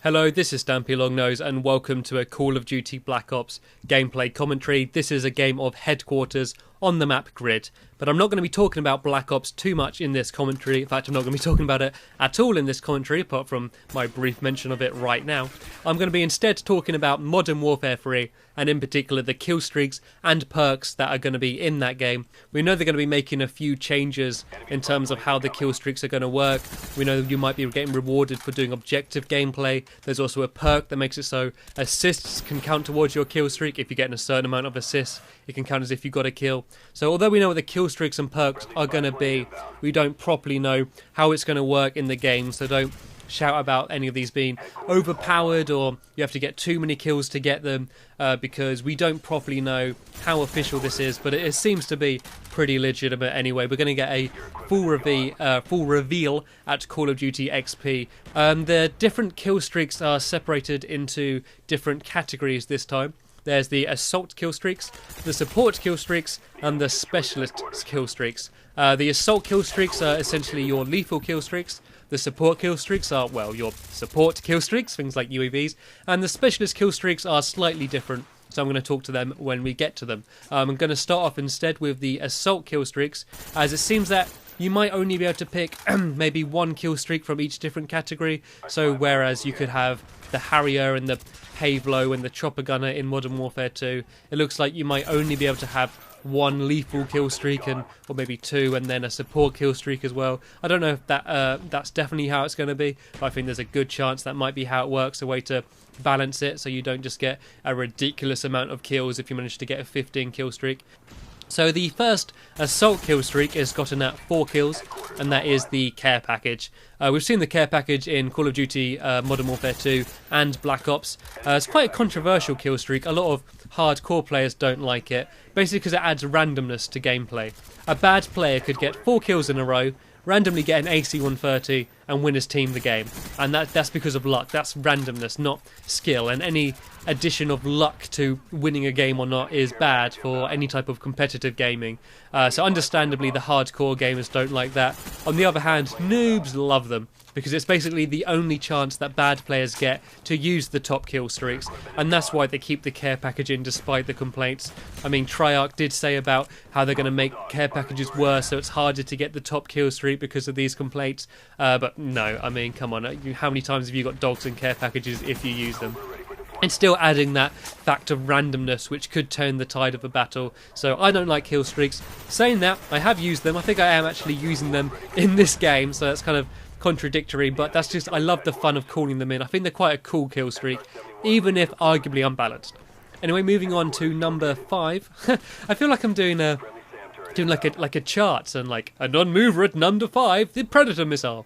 Hello, this is Stampy Longnose and welcome to a Call of Duty Black Ops gameplay commentary. This is a game of headquarters on the map Grid, but I'm not going to be talking about Black Ops too much in this commentary. In fact, I'm not going to be talking about it at all in this commentary, apart from my brief mention of it right now. I'm going to be instead talking about Modern Warfare 3, and in particular the Killstreaks and perks that are going to be in that game. We know they're going to be making a few changes in terms of how the Killstreaks are going to work. We know you might be getting rewarded for doing objective gameplay. There's also a perk that makes it so assists can count towards your kill streak. If you're getting a certain amount of assists, it can count as if you got a kill. So although we know what the kill streaks and perks are going to be, we don't properly know how it's going to work in the game. So don't shout about any of these being overpowered or you have to get too many kills to get them, because we don't properly know how official this is, but it seems to be pretty legitimate anyway. We're going to get a full reveal at Call of Duty XP. The different kill streaks are separated into different categories this time. There's the assault kill streaks, the support kill streaks, and the specialist kill streaks. The assault kill streaks are essentially your lethal kill streaks. The support kill streaks are, well, your support kill streaks, things like UAVs, and the specialist kill streaks are slightly different, so I'm going to talk to them when we get to them. I'm going to start off instead with the assault kill streaks, as it seems that you might only be able to pick maybe one kill streak from each different category, so whereas you could have the Harrier and the Pavlo and the Chopper Gunner in Modern Warfare 2, it looks like you might only be able to have one lethal kill streak or maybe two, and then a support kill streak as well. I don't know if that's definitely how it's going to be, but I think there's a good chance that might be how it works, a way to balance it so you don't just get a ridiculous amount of kills if you manage to get a 15 kill streak. So the first assault kill streak is gotten at 4 kills, and that is the care package. We've seen the care package in Call of Duty Modern Warfare 2 and Black Ops. It's quite a controversial kill streak. A lot of hardcore players don't like it, basically because it adds randomness to gameplay. A bad player could get 4 kills in a row, randomly get an AC-130 and win his team the game, and that's because of luck. That's randomness, not skill, and any addition of luck to winning a game or not is bad for any type of competitive gaming. So understandably the hardcore gamers don't like that. On the other hand, noobs love them, because it's basically the only chance that bad players get to use the top kill streaks, and that's why they keep the care package in despite the complaints. I mean, Treyarch did say about how they're going to make care packages worse, so it's harder to get the top kill streak because of these complaints, but no, I mean, come on, how many times have you got dogs in care packages if you use them? It's still adding that fact of randomness, which could turn the tide of a battle. So I don't like kill streaks. Saying that, I have used them. I think I am actually using them in this game, so that's kind of contradictory, but that's just, I love the fun of calling them in. I think they're quite a cool kill streak, even if arguably unbalanced. Anyway, moving on to number 5. I feel like I'm doing like a chart, and like a non-mover at number 5, the Predator missile.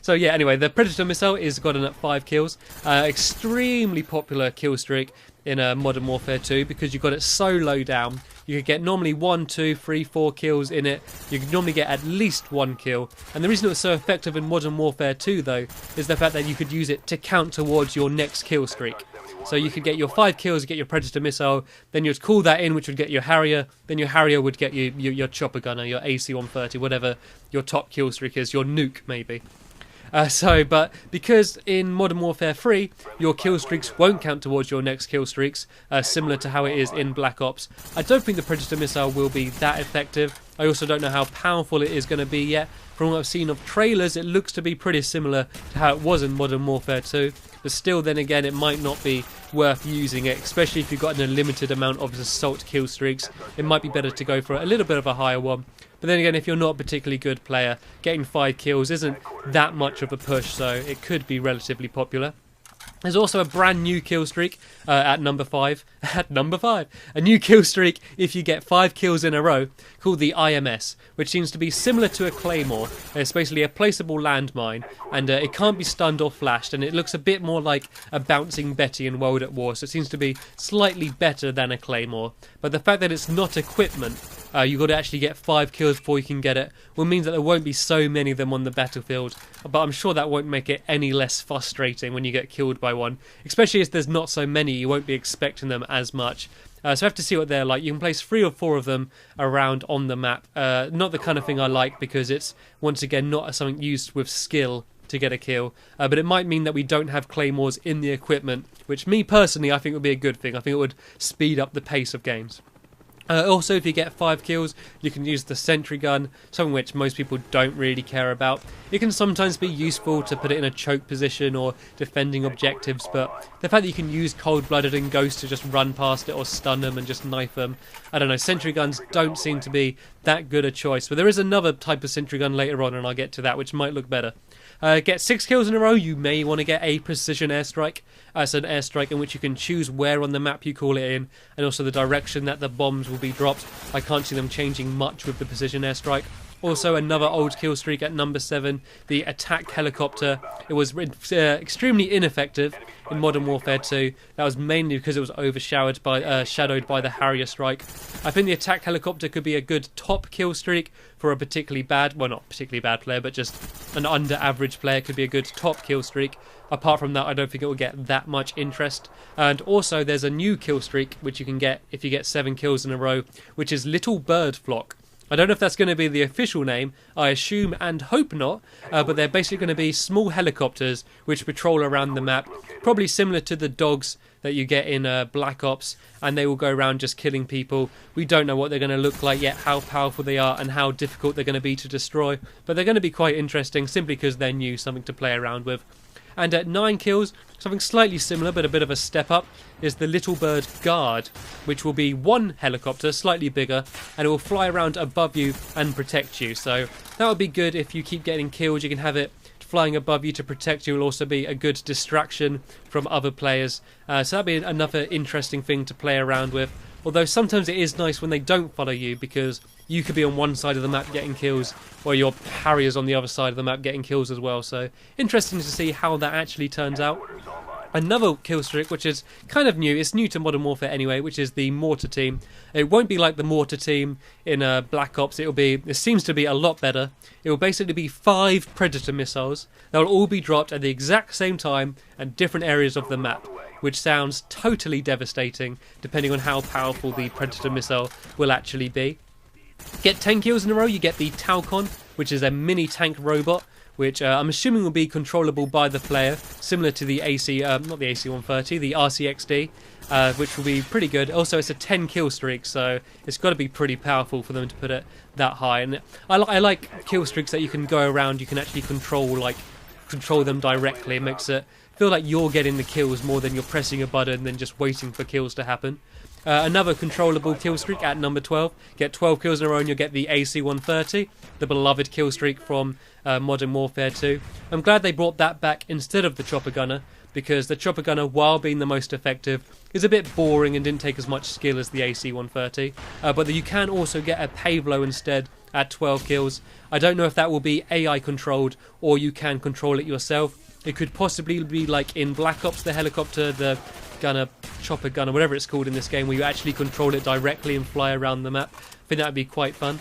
So yeah, anyway, the Predator missile is gotten at 5 kills. Extremely popular kill streak in Modern Warfare 2 because you got it so low down. You could get normally 1, 2, 3, 4 kills in it. You could normally get at least 1 kill. And the reason it was so effective in Modern Warfare 2 though is the fact that you could use it to count towards your next kill streak. So you could get your 5 kills, get your Predator missile, then you'd call that in, which would get your Harrier, then your Harrier would get you your Chopper Gunner, your AC-130, whatever your top kill streak is, your nuke maybe. But because in Modern Warfare 3, your kill streaks won't count towards your next kill streaks, similar to how it is in Black Ops, I don't think the Predator missile will be that effective. I also don't know how powerful it is going to be yet. From what I've seen of trailers, it looks to be pretty similar to how it was in Modern Warfare 2. But still, then again, it might not be worth using it, especially if you've got a limited amount of assault kill streaks. It might be better to go for a little bit of a higher one. But then again, if you're not a particularly good player, getting 5 kills isn't that much of a push, so it could be relatively popular. There's also a brand new kill streak at number 5. At number 5, a new kill streak if you get 5 kills in a row, called the IMS, which seems to be similar to a Claymore. It's basically a placeable landmine, and it can't be stunned or flashed, and it looks a bit more like a bouncing Betty in World at War, so it seems to be slightly better than a Claymore. But the fact that it's not equipment, you've got to actually get 5 kills before you can get it, will mean that there won't be so many of them on the battlefield, but I'm sure that won't make it any less frustrating when you get killed by one, especially if there's not so many. You won't be expecting them as much. So I have to see what they're like. You can place 3 or 4 of them around on the map. Not the kind of thing I like, because it's once again not something used with skill to get a kill, but it might mean that we don't have claymores in the equipment, which me personally I think would be a good thing. I think it would speed up the pace of games. Also, if you get 5 kills, you can use the sentry gun, something which most people don't really care about. It can sometimes be useful to put it in a choke position or defending objectives, but the fact that you can use cold-blooded and ghost to just run past it or stun them and just knife them, I don't know, sentry guns don't seem to be that good a choice. But there is another type of sentry gun later on, and I'll get to that, which might look better. Get 6 kills in a row, you may want to get a precision airstrike. It's an airstrike in which you can choose where on the map you call it in, and also the direction that the bombs will be dropped. I can't see them changing much with the precision airstrike. Also, another old kill streak at number 7, the attack helicopter. It was extremely ineffective in Modern Warfare 2. That was mainly because it was overshadowed by the Harrier strike. I think the attack helicopter could be a good top kill streak for a particularly bad, well, not particularly bad player, but just an under-average player could be a good top kill streak. Apart from that, I don't think it will get that much interest. And also, there's a new kill streak which you can get if you get 7 kills in a row, which is Little Bird Flock. I don't know if that's going to be the official name, I assume and hope not, but they're basically going to be small helicopters which patrol around the map, probably similar to the dogs that you get in Black Ops, and they will go around just killing people. We don't know what they're going to look like yet, how powerful they are, and how difficult they're going to be to destroy, but they're going to be quite interesting simply because they're new, something to play around with. And at 9 kills, something slightly similar but a bit of a step up, is the Little Bird Guard, which will be 1 helicopter, slightly bigger, and it will fly around above you and protect you. So that would be good if you keep getting killed. You can have it flying above you to protect you. It will also be a good distraction from other players. So that'd be another interesting thing to play around with. Although sometimes it is nice when they don't follow you, because you could be on one side of the map getting kills, while your Harrier's on the other side of the map getting kills as well. So interesting to see how that actually turns out. Another kill streak, which is kind of new, it's new to Modern Warfare anyway, which is the Mortar Team. It won't be like the Mortar Team in Black Ops, it seems to be a lot better. It will basically be 5 Predator missiles that will all be dropped at the exact same time at different areas of the map, which sounds totally devastating depending on how powerful the Predator missile will actually be. Get 10 kills in a row, you get the Talcon, which is a mini tank robot, which I'm assuming will be controllable by the player, similar to the not the AC-130, the RCXD, which will be pretty good. Also, it's a 10 kill streak, so it's got to be pretty powerful for them to put it that high. And I like kill streaks that you can go around, you can actually control them directly. It makes it feel like you're getting the kills more than you're pressing a button and just waiting for kills to happen. Another controllable kill streak at number 12. Get 12 kills in a row and you'll get the AC-130, the beloved kill streak from Modern Warfare 2. I'm glad they brought that back instead of the Chopper Gunner, because the Chopper Gunner, while being the most effective, is a bit boring and didn't take as much skill as the AC-130. But you can also get a Pavlo instead at 12 kills. I don't know if that will be AI controlled or you can control it yourself. It could possibly be like in Black Ops, the helicopter, the gunner, chopper gunner, whatever it's called in this game, where you actually control it directly and fly around the map. I think that would be quite fun.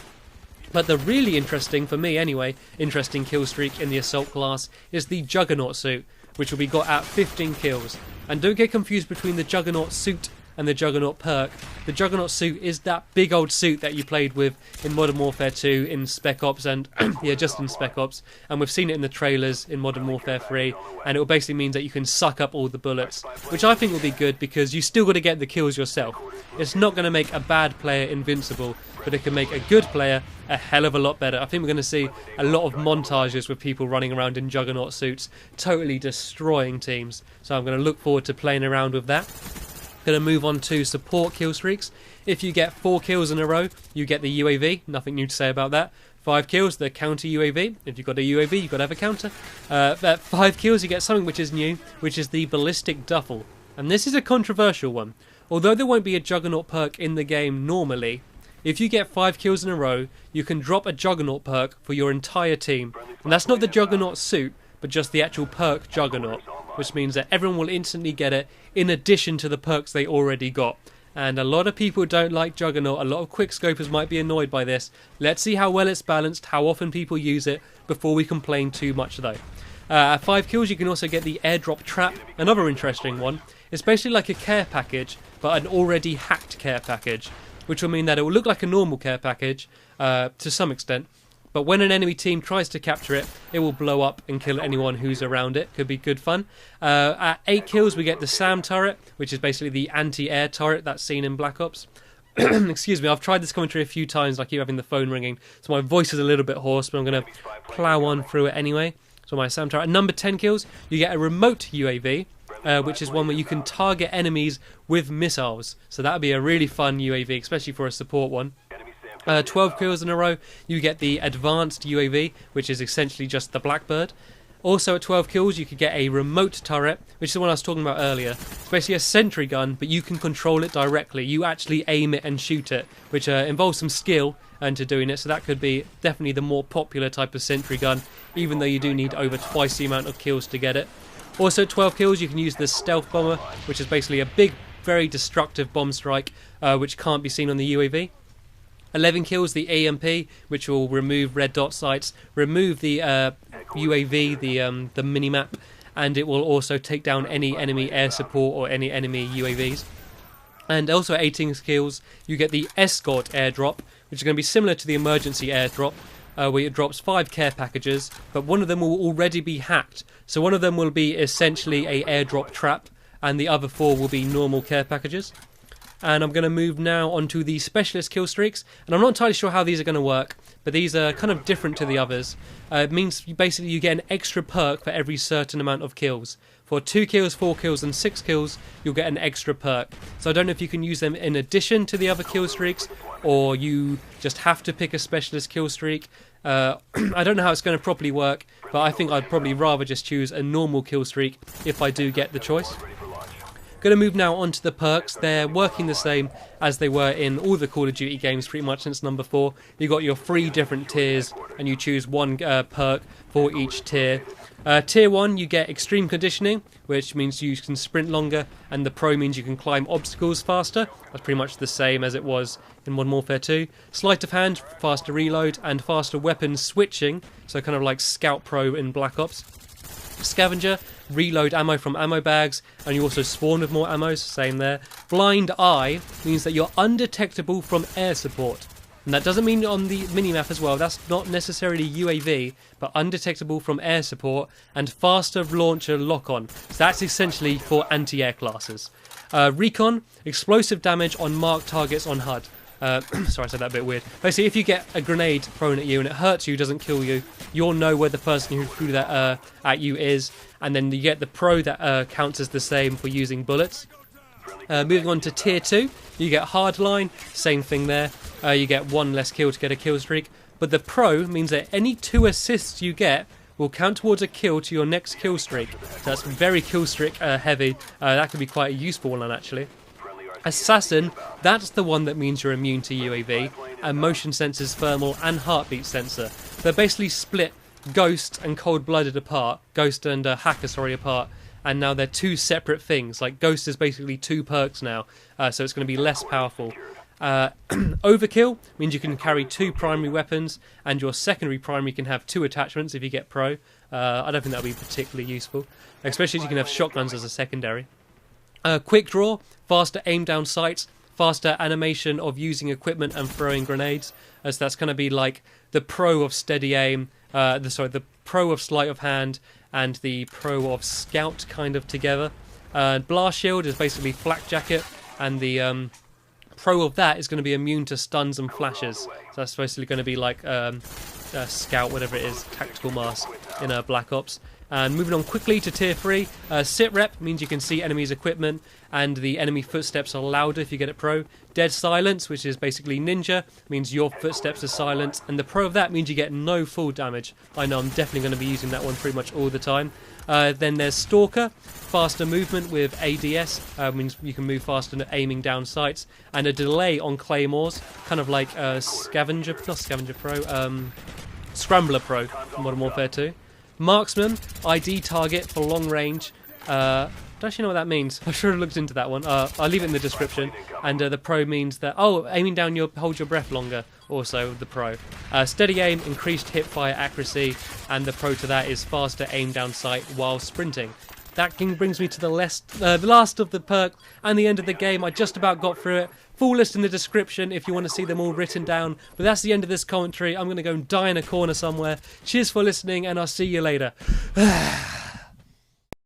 But the really interesting, for me anyway, interesting kill streak in the assault class is the Juggernaut suit, which will be got at 15 kills. And don't get confused between the Juggernaut suit and the Juggernaut perk. The Juggernaut suit is that big old suit that you played with in Modern Warfare 2, in Spec Ops, and yeah, just in Spec Ops, and we've seen it in the trailers in Modern Warfare 3, and it basically means that you can suck up all the bullets, which I think will be good because you still got to get the kills yourself. It's not going to make a bad player invincible, but it can make a good player a hell of a lot better. I think we're going to see a lot of montages with people running around in Juggernaut suits, totally destroying teams, so I'm going to look forward to playing around with that. Going to move on to support kill streaks. If you get 4 kills in a row, you get the UAV. Nothing new to say about that. 5 kills, the counter UAV. If you've got a UAV, you've got to have a counter. At 5 kills, you get something which is new, which is the ballistic duffel. And this is a controversial one. Although there won't be a Juggernaut perk in the game normally, if you get 5 kills in a row, you can drop a Juggernaut perk for your entire team. And that's not the Juggernaut suit, but just the actual perk Juggernaut, which means that everyone will instantly get it in addition to the perks they already got. And a lot of people don't like Juggernaut, a lot of quickscopers might be annoyed by this. Let's see how well it's balanced, how often people use it, before we complain too much though. At 5 kills you can also get the airdrop trap, another interesting one. It's basically like a care package, but an already hacked care package, which will mean that it will look like a normal care package, to some extent, But when an enemy team tries to capture it, it will blow up and kill anyone who's around it. Could be good fun. At 8 kills, we get the SAM turret, which is basically the anti-air turret that's seen in Black Ops. Excuse me, I've tried this commentary a few times. I keep having the phone ringing, so my voice is a little bit hoarse, but I'm going to plow on through it anyway. So my SAM turret. At number 10 kills, you get a remote UAV, which is one where you can target enemies with missiles. So that would be a really fun UAV, especially for a support one. 12 kills in a row, you get the advanced UAV, which is essentially just the Blackbird. Also at 12 kills, you could get a remote turret, which is the one I was talking about earlier. It's basically a sentry gun, but you can control it directly. You actually aim it and shoot it, which involves some skill into doing it. So that could be definitely the more popular type of sentry gun, even though you do need over twice the amount of kills to get it. Also at 12 kills, you can use the stealth bomber, which is basically a big, very destructive bomb strike, which can't be seen on the UAV. 11 kills, the EMP, which will remove red dot sights, remove the UAV, the mini-map, and it will also take down any enemy air support or any enemy UAVs. And also at 18 kills, you get the escort airdrop, which is going to be similar to the emergency airdrop, where it drops 5 care packages, but one of them will already be hacked. So one of them will be essentially a airdrop trap, and the other 4 will be normal care packages. And I'm going to move now onto the specialist kill streaks, and I'm not entirely sure how these are going to work, but these are kind of different to the others. It means basically you get an extra perk for every certain amount of kills. For 2 kills, 4 kills and 6 kills, you'll get an extra perk. So I don't know if you can use them in addition to the other kill streaks, or you just have to pick a specialist kill streak. I don't know how it's going to properly work, but I think I'd probably rather just choose a normal kill streak if I do get the choice. Going to move now on to the perks. They're working the same as they were in all the Call of Duty games pretty much since number 4. You've got your 3 different tiers and you choose one perk for each tier. Tier 1 you get extreme conditioning, which means you can sprint longer, and the pro means you can climb obstacles faster. That's pretty much the same as it was in Modern Warfare 2. Sleight of hand, faster reload, and faster weapon switching, so kind of like Scout Pro in Black Ops. Scavenger, reload ammo from ammo bags, and you also spawn with more ammo, same there. Blind Eye means that you're undetectable from air support. And that doesn't mean on the minimap as well, that's not necessarily UAV, but undetectable from air support, and faster launcher lock-on. So that's essentially for anti-air classes. Recon, explosive damage on marked targets on HUD. Sorry, I said that a bit weird. Basically, if you get a grenade thrown at you and it hurts you, doesn't kill you, you'll know where the person who threw that at you is, and then you get the pro that counts as the same for using bullets. Moving on to tier 2, you get hardline, same thing there. You get 1 less kill to get a kill streak, but the pro means that any 2 assists you get will count towards a kill to your next kill streak. So that's very kill streak heavy. That could be quite a useful one actually. Assassin, that's the one that means you're immune to UAV, and motion sensors, thermal and heartbeat sensor. They're basically split Ghost and Cold-Blooded apart, Ghost and Hacker apart, and now they're 2 separate things. Like Ghost is basically 2 perks now, so it's going to be less powerful. Overkill means you can carry 2 primary weapons, and your secondary primary can have 2 attachments if you get pro. I don't think that would be particularly useful, especially as you can have shotguns as a secondary. Quick Draw, faster aim down sights, faster animation of using equipment and throwing grenades, as that's going to be like the pro of steady aim, the pro of sleight of hand, and the pro of scout kind of together. Blast Shield is basically flak jacket, and the pro of that is going to be immune to stuns and flashes. So that's basically going to be like scout, whatever it is, tactical mask in Black Ops. And moving on quickly to tier 3, sit rep means you can see enemies' equipment and the enemy footsteps are louder if you get it pro. Dead silence, which is basically ninja, means your footsteps are silent, and the pro of that means you get no full damage. I know I'm definitely going to be using that one pretty much all the time. Then there's Stalker, faster movement with ADS, means you can move faster aiming down sights, and a delay on claymores, kind of like Scrambler Pro from Modern Warfare 2. Marksman, ID target for long range. Don't actually know what that means. I should have looked into that one. I'll leave it in the description. And the pro means that, aiming down, hold your breath longer. Also, the pro. Steady aim, increased hip fire accuracy, and the pro to that is faster aim down sight while sprinting. That brings me to the last of the perks and the end of the game. I just about got through it. Full list in the description if you want to see them all written down. But that's the end of this commentary. I'm going to go and die in a corner somewhere. Cheers for listening, and I'll see you later.